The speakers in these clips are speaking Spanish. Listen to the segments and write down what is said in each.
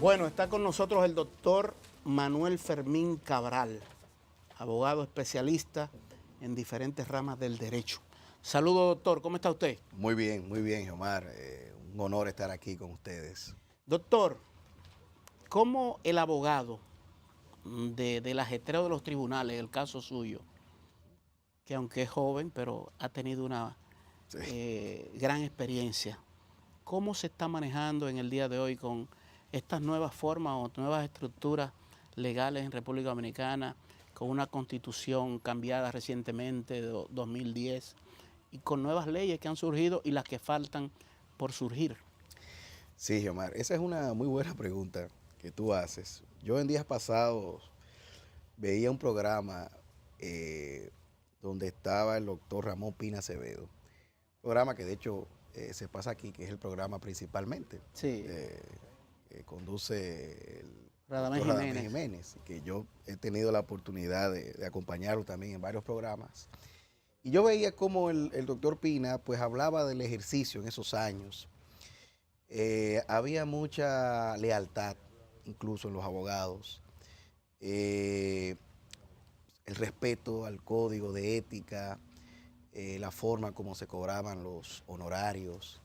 Bueno, está con nosotros el doctor Manuel Fermín Cabral, abogado especialista en diferentes ramas del derecho. Saludos, doctor, ¿cómo está usted? Muy bien, Omar. Un honor estar aquí con ustedes. Doctor, ¿cómo el abogado del ajetreo de los tribunales, el caso suyo, que aunque es joven, pero ha tenido una gran experiencia, cómo se está manejando en el día de hoy con estas nuevas formas o nuevas estructuras legales en República Dominicana, con una constitución cambiada recientemente de 2010 y con nuevas leyes que han surgido y las que faltan por surgir? Sí, Omar, esa es una muy buena pregunta que tú haces. Yo en días pasados veía un programa donde estaba el doctor Ramón Pina Acevedo, programa que de hecho se pasa aquí, que es el programa principalmente. Sí. Conduce el Radamés doctor Radamés Jiménez. Jiménez, que yo he tenido la oportunidad de acompañarlo también en varios programas. Y yo veía cómo el doctor Pina pues hablaba del ejercicio en esos años. Había mucha lealtad, incluso en los abogados. El respeto al código de ética, la forma como se cobraban los honorarios,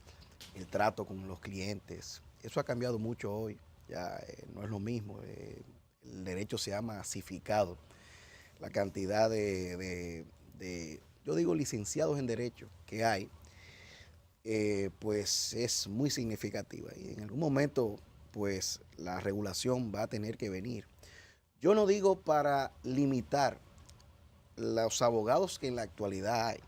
el trato con los clientes. Eso ha cambiado mucho hoy, ya no es lo mismo. El derecho se ha masificado. La cantidad yo digo, licenciados en derecho que hay, pues es muy significativa. Y en algún momento, pues la regulación va a tener que venir. Yo no digo para limitar los abogados que en la actualidad hay.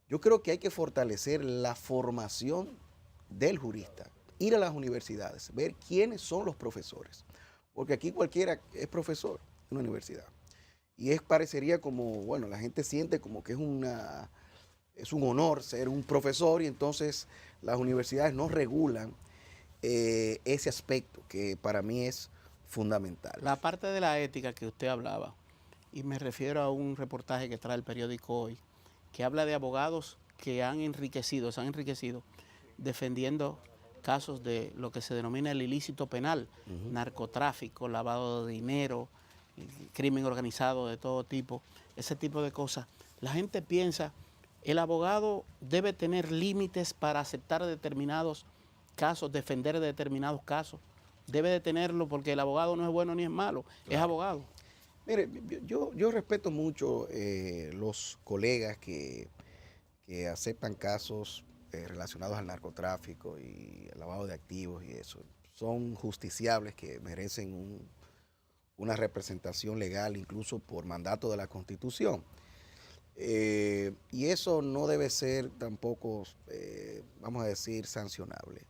Yo creo que hay que fortalecer la formación del jurista, ir a las universidades, ver quiénes son los profesores, porque aquí cualquiera es profesor en una universidad. Y parecería como, bueno, la gente siente como que es un honor ser un profesor y entonces las universidades no regulan ese aspecto que para mí es fundamental. La parte de la ética que usted hablaba, y me refiero a un reportaje que trae el periódico Hoy, que habla de abogados que se han enriquecido defendiendo casos de lo que se denomina el ilícito penal, narcotráfico, lavado de dinero, crimen organizado de todo tipo, ese tipo de cosas. La gente piensa, el abogado debe tener límites para aceptar determinados casos, defender determinados casos. Debe de tenerlo porque el abogado no es bueno ni es malo, claro. Es abogado. Mire, yo respeto mucho los colegas que aceptan casos relacionados al narcotráfico y al lavado de activos y eso. Son justiciables que merecen una representación legal, incluso por mandato de la Constitución. Y eso no debe ser tampoco, vamos a decir, sancionable.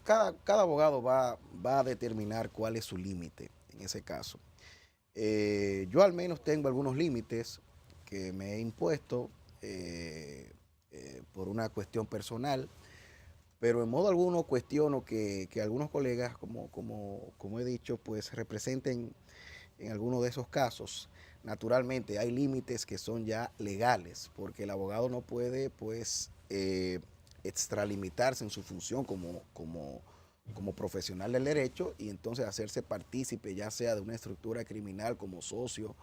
Cada abogado va a determinar cuál es su límite en ese caso. Yo al menos tengo algunos límites que me he impuesto por una cuestión personal, pero en modo alguno cuestiono que algunos colegas, como he dicho, pues representen en alguno de esos casos. Naturalmente hay límites que son ya legales, porque el abogado no puede pues extralimitarse en su función como profesional del derecho y entonces hacerse partícipe ya sea de una estructura criminal como socio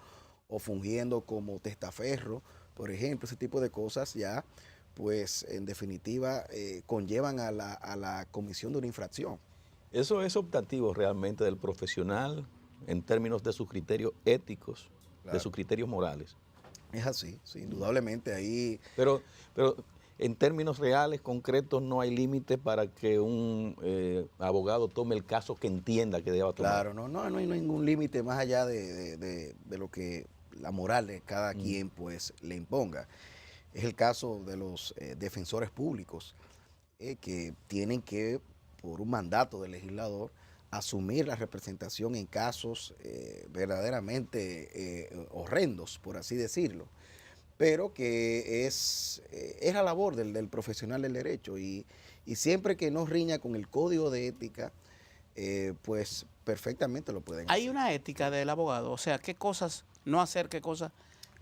o fungiendo como testaferro, por ejemplo. Ese tipo de cosas ya pues en definitiva conllevan a la comisión de una infracción. Eso es optativo realmente del profesional en términos de sus criterios éticos, claro, de sus criterios morales. Es así, sí, indudablemente ahí. Pero en términos reales, concretos, no hay límite para que un abogado tome el caso que entienda que deba tomar. Claro, no hay ningún límite más allá de lo que la moral de cada quien pues le imponga. Es el caso de los defensores públicos que tienen que, por un mandato del legislador, asumir la representación en casos verdaderamente horrendos, por así decirlo, pero que es la labor del profesional del derecho y siempre que no riña con el código de ética, pues perfectamente lo pueden hacer. Hay una ética del abogado, o sea, qué cosas no hacer, qué cosas,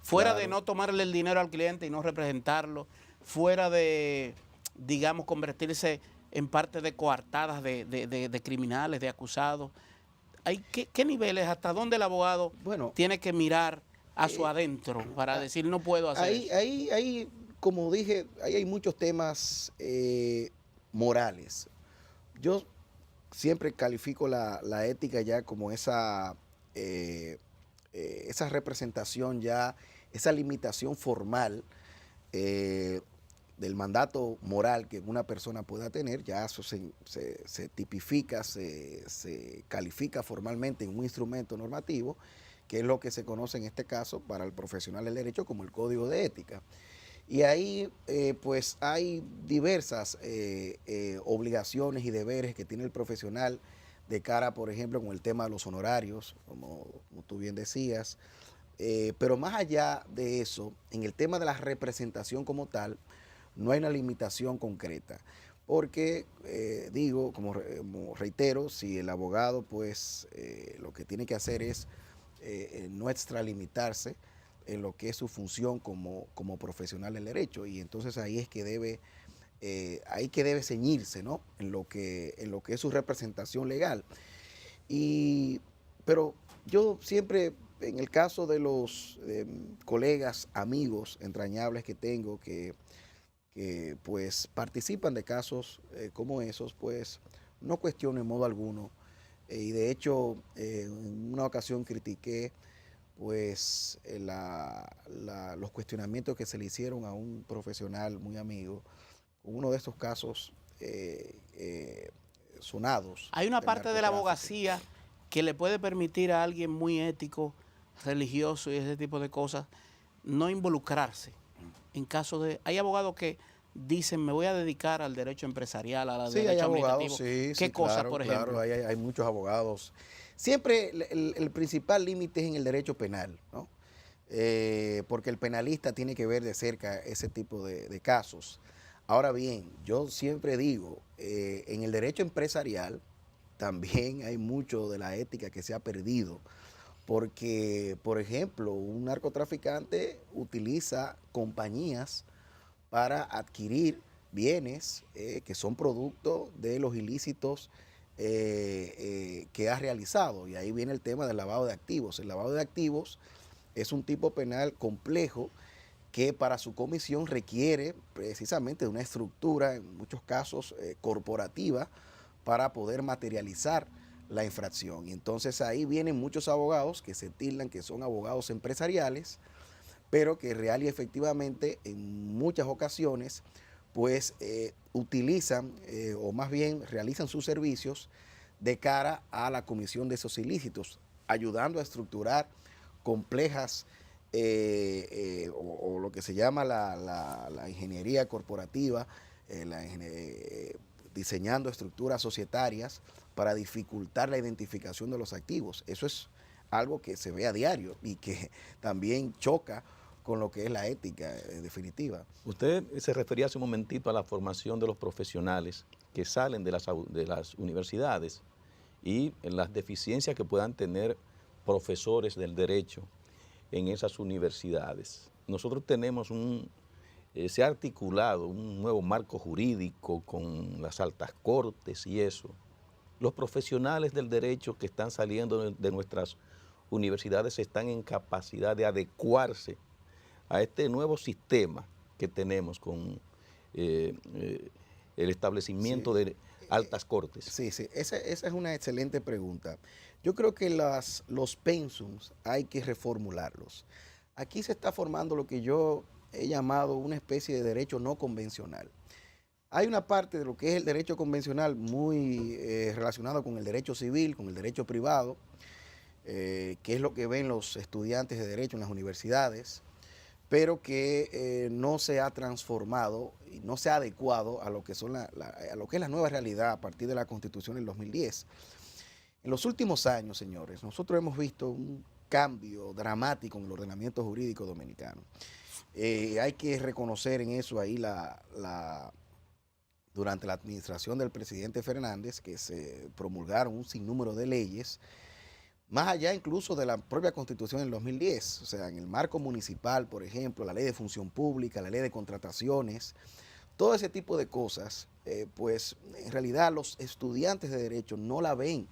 fuera de no tomarle el dinero al cliente y no representarlo, fuera de, digamos, convertirse en parte de coartadas de criminales, de acusados. ¿Qué niveles, hasta dónde el abogado tiene que mirar a su adentro para decir no puedo hacer eso? Ahí, como dije, ahí hay muchos temas morales. Yo siempre califico la ética ya como esa representación ya, esa limitación formal del mandato moral que una persona pueda tener, ya eso se tipifica, se califica formalmente en un instrumento normativo, que es lo que se conoce en este caso para el profesional del derecho como el Código de Ética. Y ahí pues hay diversas obligaciones y deberes que tiene el profesional de cara, por ejemplo, con el tema de los honorarios, como tú bien decías. Pero más allá de eso, en el tema de la representación como tal, no hay una limitación concreta. Porque, digo, como reitero, si el abogado pues lo que tiene que hacer es no extralimitarse en lo que es su función como profesional del derecho, y entonces ahí es que debe ceñirse, ¿no? en lo que es su representación legal. Pero yo siempre, en el caso de los colegas, amigos entrañables que tengo que pues participan de casos como esos, pues no cuestiono en modo alguno. Y de hecho, en una ocasión critiqué pues los cuestionamientos que se le hicieron a un profesional muy amigo, uno de estos casos sonados. Hay una parte de la abogacía que le puede permitir a alguien muy ético, religioso y ese tipo de cosas, no involucrarse. En caso de... Hay abogados que dicen, me voy a dedicar al derecho empresarial, al derecho administrativo. ¿Qué cosas, por ejemplo? Claro, hay muchos abogados. Siempre el principal límite es en el derecho penal, ¿no? Porque el penalista tiene que ver de cerca ese tipo de casos. Ahora bien, yo siempre digo, en el derecho empresarial también hay mucho de la ética que se ha perdido, porque, por ejemplo, un narcotraficante utiliza compañías para adquirir bienes que son producto de los ilícitos que ha realizado, y ahí viene el tema del lavado de activos. El lavado de activos es un tipo penal complejo que para su comisión requiere precisamente de una estructura, en muchos casos corporativa, para poder materializar la infracción. Y entonces ahí vienen muchos abogados que se tildan que son abogados empresariales, pero que real y efectivamente en muchas ocasiones pues utilizan o más bien realizan sus servicios de cara a la comisión de esos ilícitos, ayudando a estructurar complejas o lo que se llama la ingeniería corporativa, diseñando estructuras societarias para dificultar la identificación de los activos. Eso es algo que se ve a diario y que también choca con lo que es la ética definitiva. Usted se refería hace un momentito a la formación de los profesionales que salen de las universidades y en las deficiencias que puedan tener profesores del derecho en esas universidades. Nosotros tenemos se ha articulado un nuevo marco jurídico con las altas cortes y eso. Los profesionales del derecho que están saliendo de nuestras universidades están en capacidad de adecuarse a este nuevo sistema que tenemos con el establecimiento de altas cortes. Sí, esa es una excelente pregunta. Yo creo que los pensums hay que reformularlos. Aquí se está formando lo que yo he llamado una especie de derecho no convencional. Hay una parte de lo que es el derecho convencional muy relacionado con el derecho civil, con el derecho privado, que es lo que ven los estudiantes de derecho en las universidades, pero que no se ha transformado y no se ha adecuado a lo que son a lo que es la nueva realidad a partir de la Constitución del 2010. En los últimos años, señores, nosotros hemos visto un cambio dramático en el ordenamiento jurídico dominicano. Hay que reconocer en eso ahí durante la administración del presidente Fernández, que se promulgaron un sinnúmero de leyes, más allá incluso de la propia Constitución del 2010, o sea, en el marco municipal, por ejemplo, la ley de función pública, la ley de contrataciones, todo ese tipo de cosas pues en realidad los estudiantes de Derecho no la ven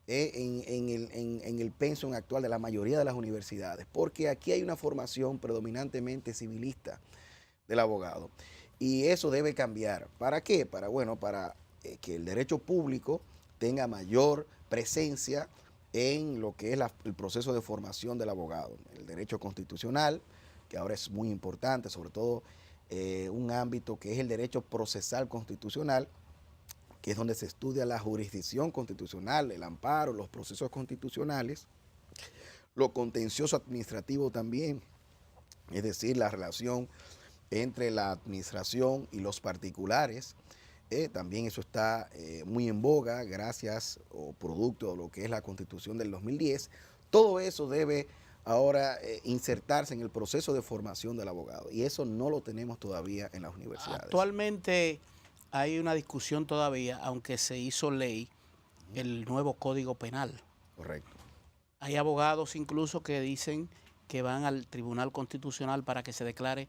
en el pensum actual de la mayoría de las universidades, porque aquí hay una formación predominantemente civilista del abogado. Y eso debe cambiar. ¿Para qué? Para que el derecho público tenga mayor presencia en lo que es el proceso de formación del abogado. El derecho constitucional, que ahora es muy importante, sobre todo un ámbito que es el derecho procesal constitucional, que es donde se estudia la jurisdicción constitucional, el amparo, los procesos constitucionales, lo contencioso administrativo también, es decir, la relación entre la administración y los particulares. También eso está muy en boga gracias o producto de lo que es la Constitución del 2010. Todo eso debe ahora insertarse en el proceso de formación del abogado, y eso no lo tenemos todavía en las universidades. Actualmente hay una discusión todavía, aunque se hizo ley, el nuevo Código Penal. Correcto. Hay abogados incluso que dicen que van al Tribunal Constitucional para que se declare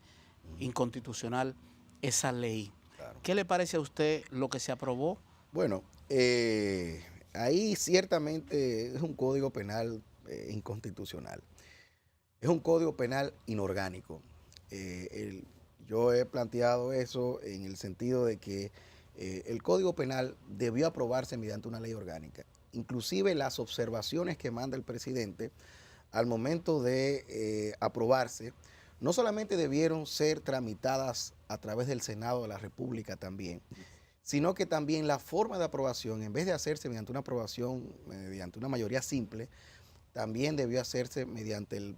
inconstitucional esa ley. Claro. ¿Qué le parece a usted lo que se aprobó? Bueno, ahí ciertamente es un código penal inconstitucional. Es un código penal inorgánico. Yo he planteado eso en el sentido de que el Código Penal debió aprobarse mediante una ley orgánica. Inclusive las observaciones que manda el presidente al momento de aprobarse, no solamente debieron ser tramitadas a través del Senado de la República también, sino que también la forma de aprobación, en vez de hacerse mediante una aprobación, mediante una mayoría simple, también debió hacerse mediante el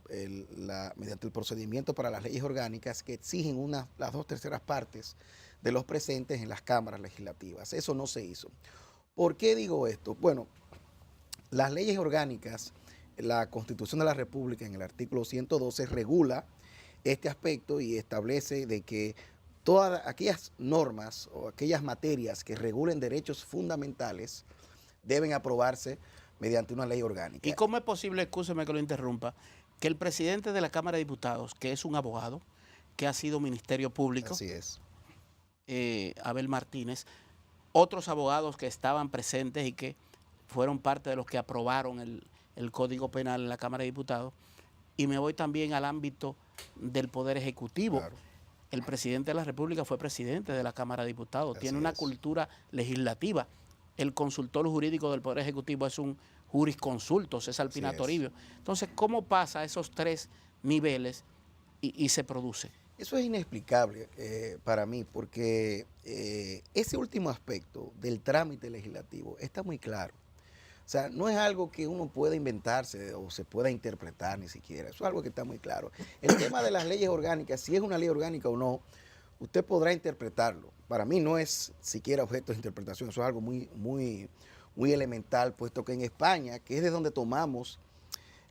procedimiento para las leyes orgánicas que exigen las 2/3 partes de los presentes en las cámaras legislativas. Eso no se hizo. ¿Por qué digo esto? Bueno, las leyes orgánicas, la Constitución de la República en el artículo 112 regula este aspecto y establece de que todas aquellas normas o aquellas materias que regulen derechos fundamentales deben aprobarse mediante una ley orgánica. ¿Y cómo es posible, escúcheme que lo interrumpa, que el presidente de la Cámara de Diputados, que es un abogado, que ha sido Ministerio Público, así es, Abel Martínez, otros abogados que estaban presentes y que fueron parte de los que aprobaron el Código Penal en la Cámara de Diputados, y me voy también al ámbito del Poder Ejecutivo. Claro. El presidente de la República fue presidente de la Cámara de Diputados, tiene una cultura legislativa. El consultor jurídico del Poder Ejecutivo es un jurisconsulto, César Pina Toribio. Entonces, ¿cómo pasa esos 3 niveles y se produce? Eso es inexplicable para mí, porque ese último aspecto del trámite legislativo está muy claro. O sea, no es algo que uno pueda inventarse o se pueda interpretar ni siquiera. Eso es algo que está muy claro. El tema de las leyes orgánicas, si es una ley orgánica o no, usted podrá interpretarlo. Para mí no es siquiera objeto de interpretación, eso es algo muy elemental, puesto que en España, que es de donde tomamos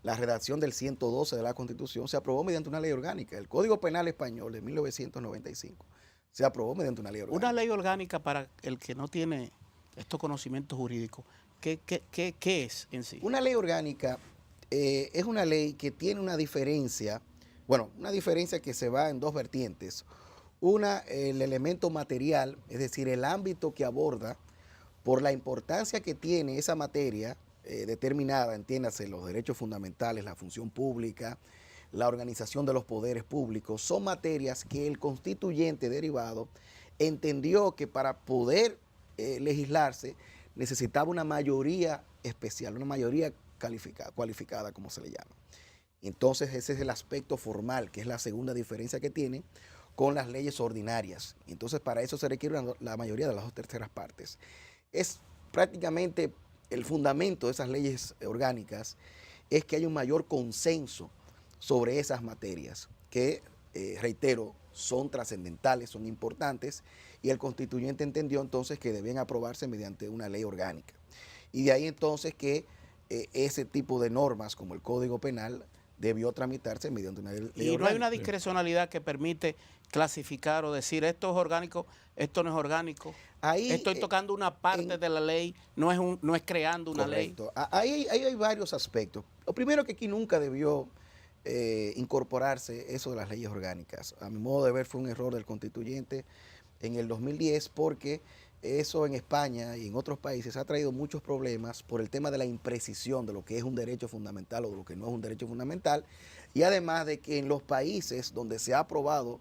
la redacción del 112 de la Constitución, se aprobó mediante una ley orgánica. El Código Penal Español de 1995 se aprobó mediante una ley orgánica. Una ley orgánica, para el que no tiene estos conocimientos jurídicos, ¿qué es en sí? Una ley orgánica es una ley que tiene una diferencia, una diferencia que se va en 2 vertientes. Una, el elemento material, es decir, el ámbito que aborda por la importancia que tiene esa materia determinada, entiéndase, los derechos fundamentales, la función pública, la organización de los poderes públicos, son materias que el constituyente derivado entendió que para poder legislarse necesitaba una mayoría especial, una mayoría cualificada, como se le llama. Entonces ese es el aspecto formal, que es la segunda diferencia que tiene con las leyes ordinarias. Entonces para eso se requiere la mayoría de las 2/3 partes. Es prácticamente el fundamento de esas leyes orgánicas, es que hay un mayor consenso sobre esas materias que, reitero, son trascendentales, son importantes, y el constituyente entendió entonces que debían aprobarse mediante una ley orgánica. Y de ahí entonces que ese tipo de normas como el Código Penal debió tramitarse mediante una ley orgánica. Y no hay una discrecionalidad que permite clasificar o decir esto es orgánico, esto no es orgánico. Ahí, estoy tocando una parte de la ley, no es creando una correcto. ley. Ahí hay varios aspectos. Lo primero, que aquí nunca debió incorporarse eso de las leyes orgánicas. A mi modo de ver, fue un error del constituyente en el 2010 porque eso en España y en otros países ha traído muchos problemas por el tema de la imprecisión de lo que es un derecho fundamental o de lo que no es un derecho fundamental, y además de que en los países donde se ha aprobado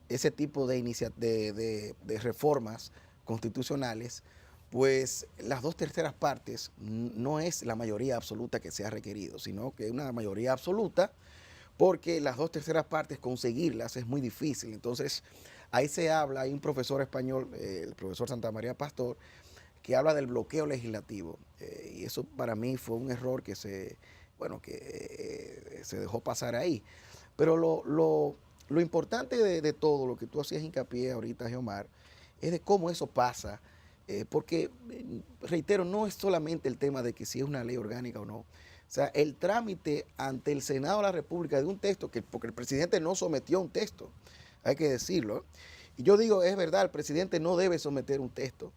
ese tipo de reformas constitucionales, pues las 2/3 partes no es la mayoría absoluta que se ha requerido, sino que es una mayoría absoluta, porque las 2/3 partes conseguirlas es muy difícil. Entonces, ahí se habla, hay un profesor español, el profesor Santa María Pastor, que habla del bloqueo legislativo. Y eso para mí fue un error que se dejó pasar ahí. Pero lo importante de todo, lo que tú hacías hincapié ahorita, Geomar, es de cómo eso pasa. Porque, reitero, no es solamente el tema de que si es una ley orgánica o no. O sea, el trámite ante el Senado de la República de un texto, porque el presidente no sometió un texto, hay que decirlo. Y yo digo, es verdad, el presidente no debe someter un texto,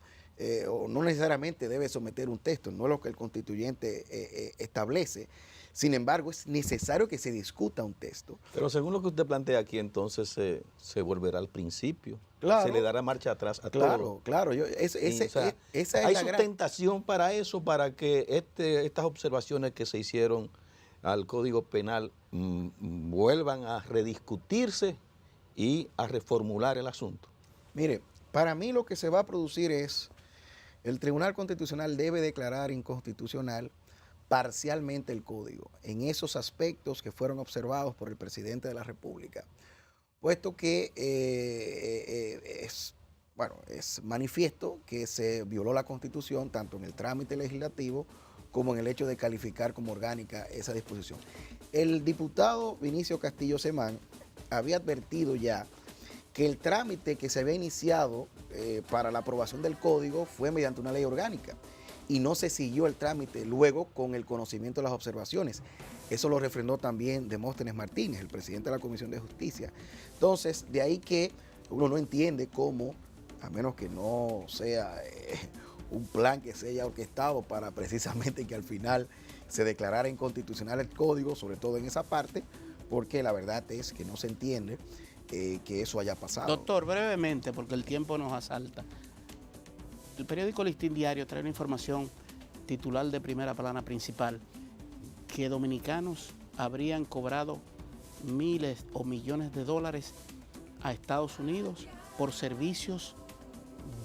o no necesariamente debe someter un texto, no es lo que el constituyente establece. Sin embargo, es necesario que se discuta un texto. Pero según lo que usted plantea aquí, entonces se volverá al principio. Claro, se le dará marcha atrás a todo. Claro. Esa es ¿hay sustentación para eso, para que estas observaciones que se hicieron al Código Penal vuelvan a rediscutirse y a reformular el asunto? Mire, para mí lo que se va a producir es, el Tribunal Constitucional debe declarar inconstitucional parcialmente el código en esos aspectos que fueron observados por el presidente de la República, puesto que es manifiesto que se violó la Constitución tanto en el trámite legislativo como en el hecho de calificar como orgánica esa disposición. El diputado Vinicio Castillo Semán había advertido ya que el trámite que se había iniciado para la aprobación del código fue mediante una ley orgánica y no se siguió el trámite luego con el conocimiento de las observaciones. Eso lo refrendó también Demóstenes Martínez, el presidente de la Comisión de Justicia. Entonces, de ahí que uno no entiende cómo, a menos que no sea un plan que se haya orquestado para precisamente que al final se declarara inconstitucional el código, sobre todo en esa parte, porque la verdad es que no se entiende que eso haya pasado. Doctor, brevemente, porque el tiempo nos asalta. El periódico Listín Diario trae una información titular de primera plana principal, que dominicanos habrían cobrado miles o millones de dólares a Estados Unidos por servicios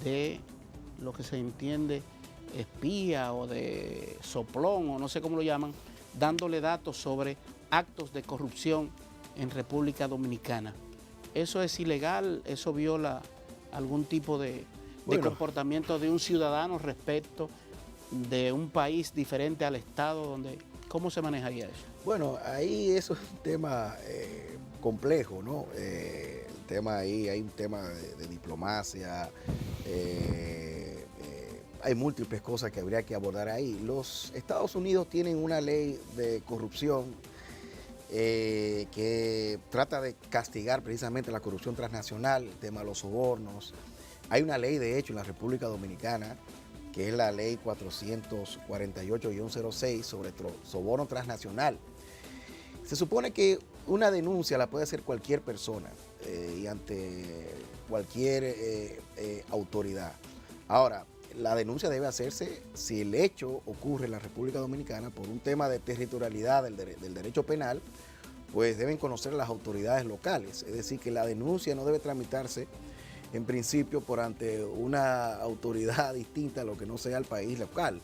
de lo que se entiende espía o de soplón o no sé cómo lo llaman, dándole datos sobre actos de corrupción en República Dominicana. ¿Eso es ilegal? ¿Eso viola algún tipo de comportamiento de un ciudadano respecto de un país diferente al Estado? ¿Cómo se manejaría eso? Bueno, ahí eso es un tema complejo, ¿no? El tema ahí, hay un tema de diplomacia, hay múltiples cosas que habría que abordar ahí. Los Estados Unidos tienen una ley de corrupción que trata de castigar precisamente la corrupción transnacional, el tema de los sobornos. Hay una ley, de hecho, en la República Dominicana, que es la ley 448-06 sobre soborno transnacional. Se supone que una denuncia la puede hacer cualquier persona y ante cualquier autoridad. Ahora, la denuncia debe hacerse si el hecho ocurre en la República Dominicana por un tema de territorialidad del derecho penal, pues deben conocer las autoridades locales. Es decir, que la denuncia no debe tramitarse en principio por ante una autoridad distinta a lo que no sea el país local.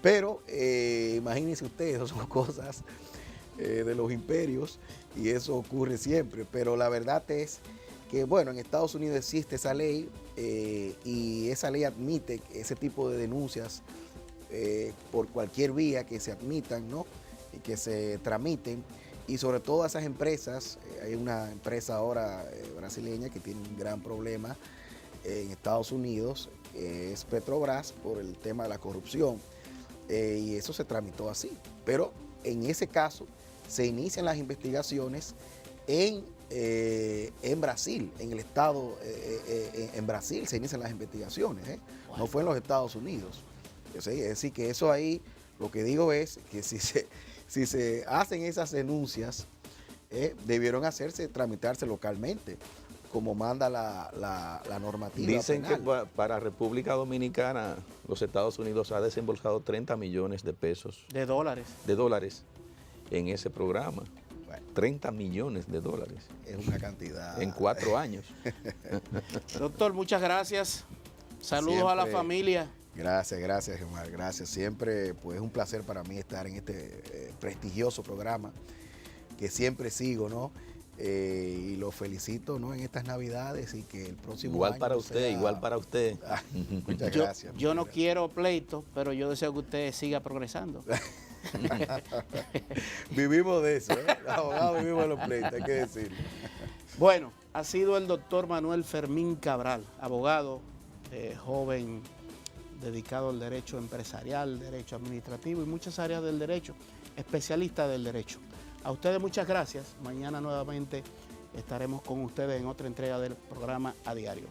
Pero imagínense ustedes, eso son cosas de los imperios y eso ocurre siempre. Pero la verdad es que, bueno, en Estados Unidos existe esa ley y esa ley admite ese tipo de denuncias por cualquier vía que se admitan, ¿no? Y que se tramiten. Y sobre todo a esas empresas, hay una empresa ahora brasileña que tiene un gran problema en Estados Unidos, es Petrobras, por el tema de la corrupción. Y eso se tramitó así. Pero en ese caso se inician las investigaciones en Brasil, en el estado, en Brasil se inician las investigaciones, Wow. No fue en los Estados Unidos. Es decir, que eso ahí, lo que digo es que si se hacen esas denuncias, debieron tramitarse localmente, como manda la normativa Dicen penal. que para República Dominicana los Estados Unidos ha desembolsado 30 millones de pesos, De dólares. de dólares, en ese programa. Bueno, 30 millones de dólares es una cantidad. en 4 años. Doctor, muchas gracias. Saludos a la Siempre- familia. Gracias, Gemar, gracias. Siempre pues es un placer para mí estar en este prestigioso programa que siempre sigo, ¿no? Y lo felicito, ¿no? En estas Navidades y que el próximo Igual año para usted, sea- igual para usted. Ah, muchas Yo, gracias. yo no muchas quiero pleito, pero yo deseo que usted siga progresando. gracias. Vivimos de eso, ¿eh? Los abogados vivimos de los pleitos, hay que decirlo. Bueno, ha sido el doctor Manuel Fermín Cabral, abogado, joven, dedicado al derecho empresarial, derecho administrativo y muchas áreas del derecho, especialista del derecho. A ustedes muchas gracias. Mañana nuevamente estaremos con ustedes en otra entrega del programa A Diario.